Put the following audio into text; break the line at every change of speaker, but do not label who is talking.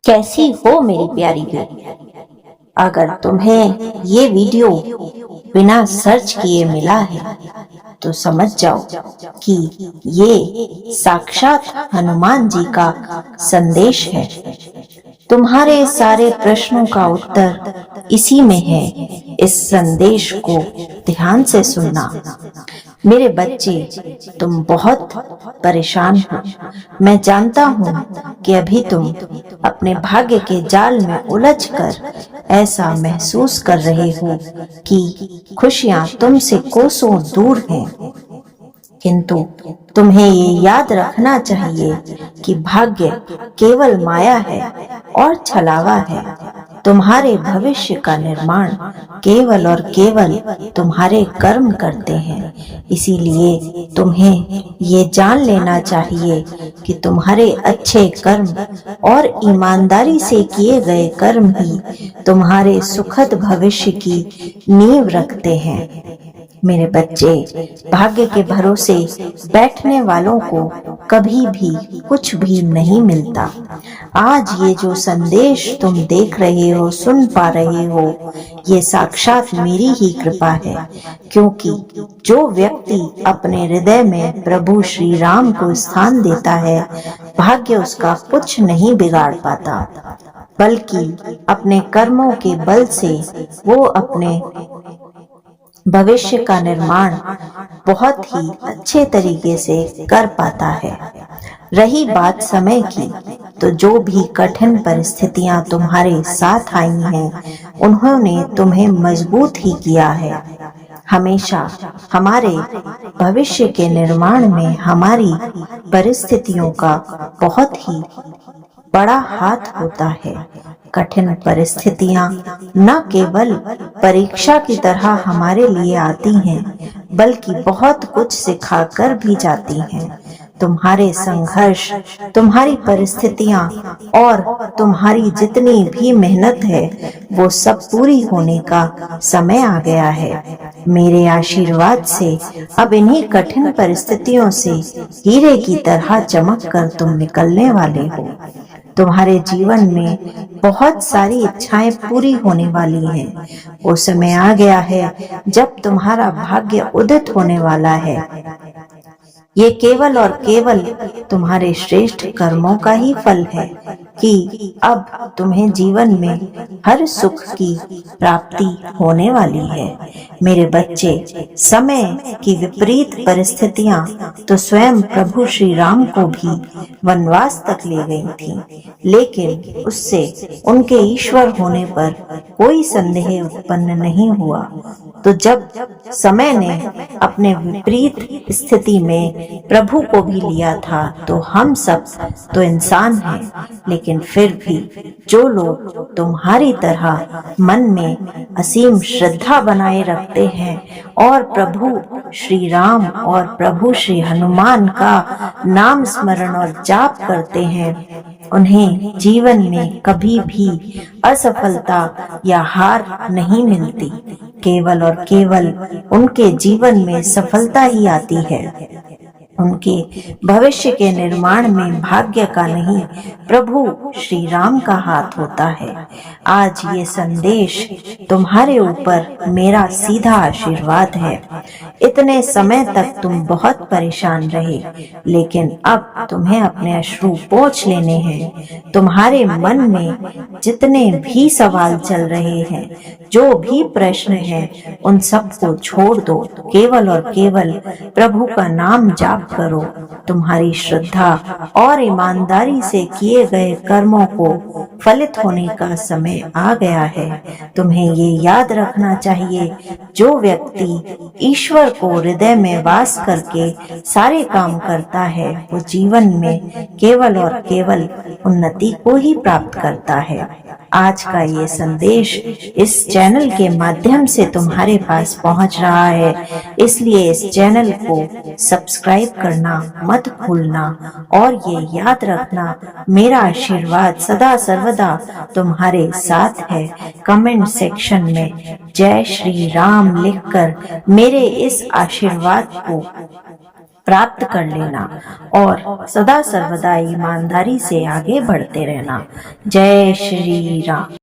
कैसी हो मेरी प्यारी बेटी। अगर तुम्हें ये वीडियो बिना सर्च किए मिला है तो समझ जाओ कि ये साक्षात हनुमान जी का संदेश है। तुम्हारे सारे प्रश्नों का उत्तर इसी में है। इस संदेश को ध्यान से सुनना। मेरे बच्चे, तुम बहुत परेशान हो। मैं जानता हूँ कि अभी तुम अपने भाग्य के जाल में उलझकर ऐसा महसूस कर रहे हो कि खुशियाँ तुमसे कोसों दूर हैं। किंतु तुम्हें ये याद रखना चाहिए कि भाग्य केवल माया है और छलावा है। तुम्हारे भविष्य का निर्माण केवल और केवल तुम्हारे कर्म करते हैं। इसीलिए तुम्हें ये जान लेना चाहिए कि तुम्हारे अच्छे कर्म और ईमानदारी से किए गए कर्म ही तुम्हारे सुखद भविष्य की नींव रखते हैं। मेरे बच्चे, भाग्य के भरोसे बैठने वालों को कभी भी कुछ भी नहीं मिलता। आज ये जो संदेश तुम देख रहे हो, सुन पा रहे हो, ये साक्षात मेरी ही कृपा है। क्योंकि जो व्यक्ति अपने हृदय में प्रभु श्री राम को स्थान देता है, भाग्य उसका कुछ नहीं बिगाड़ पाता, बल्कि अपने कर्मों के बल से वो अपने भविष्य का निर्माण बहुत ही अच्छे तरीके से कर पाता है। रही बात समय की, तो जो भी कठिन परिस्थितियां तुम्हारे साथ आई हैं, उन्होंने तुम्हें मजबूत ही किया है। हमेशा हमारे भविष्य के निर्माण में हमारी परिस्थितियों का बहुत ही बड़ा हाथ होता है। कठिन परिस्थितियां न केवल परीक्षा की तरह हमारे लिए आती हैं, बल्कि बहुत कुछ सिखाकर भी जाती हैं। तुम्हारे संघर्ष, तुम्हारी परिस्थितियां और तुम्हारी जितनी भी मेहनत है, वो सब पूरी होने का समय आ गया है। मेरे आशीर्वाद से अब इन्हीं कठिन परिस्थितियों से हीरे की तरह चमक कर तुम निकलने वाले हो। तुम्हारे जीवन में बहुत सारी इच्छाएं पूरी होने वाली हैं। वो समय आ गया है जब तुम्हारा भाग्य उदित होने वाला है। ये केवल और केवल तुम्हारे श्रेष्ठ कर्मों का ही फल है कि अब तुम्हें जीवन में हर सुख की प्राप्ति होने वाली है। मेरे बच्चे, समय की विपरीत परिस्थितियां तो स्वयं प्रभु श्री राम को भी वनवास तक ले गई थी, लेकिन उससे उनके ईश्वर होने पर कोई संदेह उत्पन्न नहीं हुआ। तो जब समय ने अपने विपरीत स्थिति में प्रभु को भी लिया था, तो हम सब तो इंसान हैं, लेकिन फिर भी जो लोग तुम्हारी तरह मन में असीम श्रद्धा बनाए रखते हैं और प्रभु श्री राम और प्रभु श्री हनुमान का नाम स्मरण और जाप करते हैं, उन्हें जीवन में कभी भी असफलता या हार नहीं मिलती। केवल और केवल उनके जीवन में सफलता ही आती है। उनके भविष्य के निर्माण में भाग्य का नहीं, प्रभु श्री राम का हाथ होता है। आज ये संदेश तुम्हारे ऊपर मेरा सीधा आशीर्वाद है। इतने समय तक तुम बहुत परेशान रहे, लेकिन अब तुम्हें अपने अश्रु पोंछ लेने हैं। तुम्हारे मन में जितने भी सवाल चल रहे हैं, जो भी प्रश्न है, उन सब को छोड़ दो। केवल और केवल प्रभु का नाम जाप करो। तुम्हारी श्रद्धा और ईमानदारी से किए गए कर्मों को फलित होने का समय आ गया है। तुम्हें ये याद रखना चाहिए, जो व्यक्ति ईश्वर को हृदय में वास करके सारे काम करता है, वो जीवन में केवल और केवल उन्नति को ही प्राप्त करता है। आज का ये संदेश इस चैनल के माध्यम से तुम्हारे पास पहुंच रहा है, इसलिए इस चैनल को सब्सक्राइब करना मत भूलना और ये याद रखना, मेरा आशीर्वाद सदा सर्वदा तुम्हारे साथ है। कमेंट सेक्शन में जय श्री राम लिखकर मेरे इस आशीर्वाद को प्राप्त कर लेना और सदा सर्वदा ईमानदारी से आगे बढ़ते रहना। जय श्री राम।